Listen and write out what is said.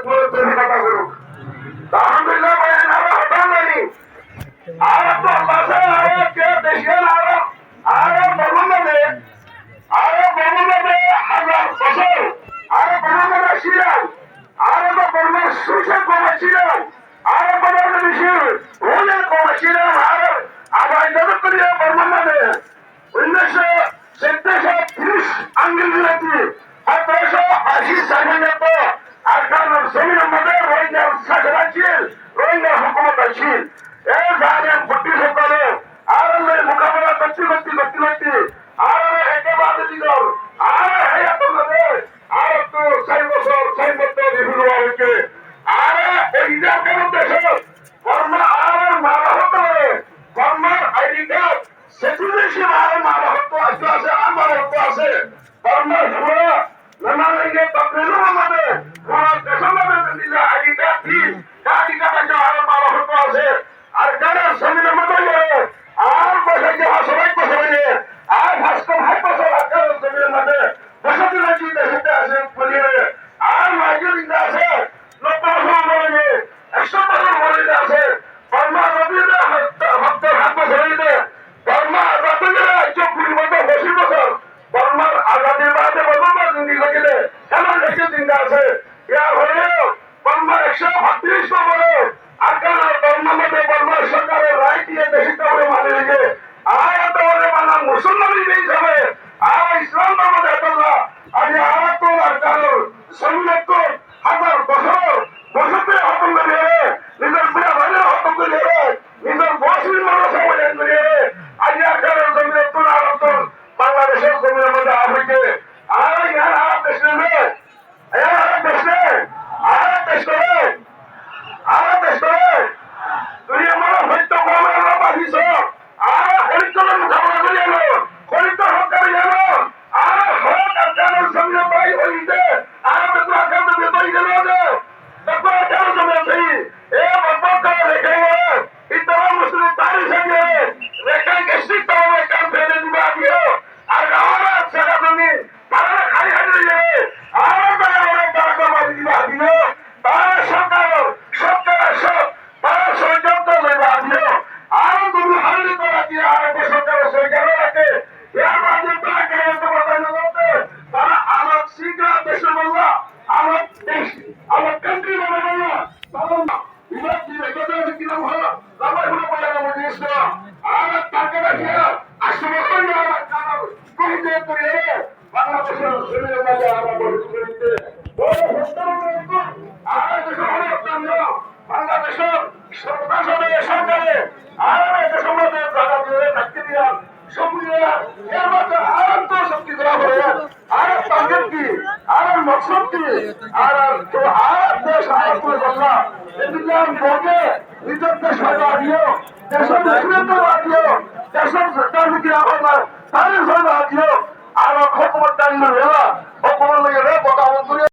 কথা করুক আলহামদুলিল্লাহ বয়ান আরো হঠাৎ জানি আর তো পাশে আরো কে দেশের আরো বর্ণনাতে হাজার বছর আরো বর্ণনা ছিলেন আরো তো বর্ণ সুশে কমেছিলেন আরো বর্ণ বেশির রোলে কমেছিলেন আরো আবার জগৎ করিয়া বর্ণনাতে 1930 আঙ্গিলতি 1880 সালের পর আফগানের জমিনের মধ্যে রোহিঙ্গা শাসন ছিল রোহিঙ্গা হুকুমত ছিল এই জানেন ব্রিটিশ সকলে আর মোকাবেলা করতে আর একেবারে দিল আর হায়াতের মধ্যে আর তো 6 বছর 6 বছর বিভিন্ন হয়েছে আর ওই ইরাকের দেশে বর্মা আর মারা হতে পারে বর্মার আইডি কার্ড সেকুলেশন আর মারা হতে আছে আমার হতে আছে বর্মার পুরো নামালেঙ্গে তকরির মধ্যে পুরো দেশের মধ্যে দিল আইডি কার্ড কি আইডি কার্ড আর মারা হতে আছে আর যারা জমিনের মধ্যে আর বসে যে সবাই বসে আর ভাস্কর হাত বছর আজকাল জমিনের মধ্যে বসে দিলে কি দেশে আছে বলিয়ে আর মাইকেল আছে 90 বছর বলে 100 বছর বলে আছে বর্মা রবিরা হত্যার হাত বছর হইতে বর্মা আজাদের 24 বছর 20 বছর বর্মার আজাদের বাদে বর্মা জিন্দি গেলে এমন দেখে জিন্দা আছে ইয়ার হলেও বর্মা 132 বছরে আজকাল বর্মা মধ্যে বর্মার সরকারের রায় দিয়ে দেশিত করে মানে রেখে আয়াত বলে মানা মুসলমানই নেই যাবে আর ইসলাম ধর্ম দেখলা আজ আয়াত আর কারণ সন্ন্যত হাজার বছর বসতে হতম করে নিজের বিয়া ভাইয়ের হতম করে নিজের বসির মানুষ সমাধান করে আজ আর কারণ জমিনে তোর আলোচন বাংলাদেশের জমিনের মধ্যে আফ্রিকে আর ইয়ার আরব দেশ নেবে আরব দেশ করে তুই আমার হইতো কমের বাধিস আর হরিচরণ ঝামেলা করে এলো হরিত হকারি এলো আর হক আর জানার সঙ্গে ভাই হইতে আর তো আকাম তো তৈরি গেল যে দেখো জানার সঙ্গে সেই এ বকবক করে রেখে গেল ইতরা মুসলিম তারি সঙ্গে রেখে গেছি তো কান ফেলে দিবা দিও আর গাওয়ার ছাড়া তুমি তারা খালি খালি যাবে আর তারা তারা মারি দিবা দিও তারা সরকার সব তারা ষড়যন্ত্র লেবা দিও আর তুমি হারিয়ে করা দিয়ে আর সরকার সরকার রাখে এর মাঝে তারা কেন কথা বলতে তারা আমার শীঘ্র দেশে বললা আমার দেশ আমার কান্ট্রি বলে বললা তারা বিভাগ দিয়ে কথা কিরম হলো আমার হলো বলে আমার দেশ আর তাকে রাখিয়া আসলে কই আমার কারণ কইতে করে বাংলাদেশের শরীরের মাঝে আমরা বলতে করিতে আর দেশ হলো আমরা বাংলাদেশের সরকারে আর এটা সমাজে জায়গা দিয়ে থাকতে দিয়া সবুজেরা এর মধ্যে আর তো শক্তি করা হবে আর তাদের কি আর মকসদ কি আর তো আর দেশ আর করে বললা এদিলাম বগে নিজের দেশ হয়ে দিও দেশের নেতৃত্ব দিও দেশের সরকার কি আমার তাদের হয়ে দিও আর ক্ষমতা টাইম হকুমার লেগে কথা বলতে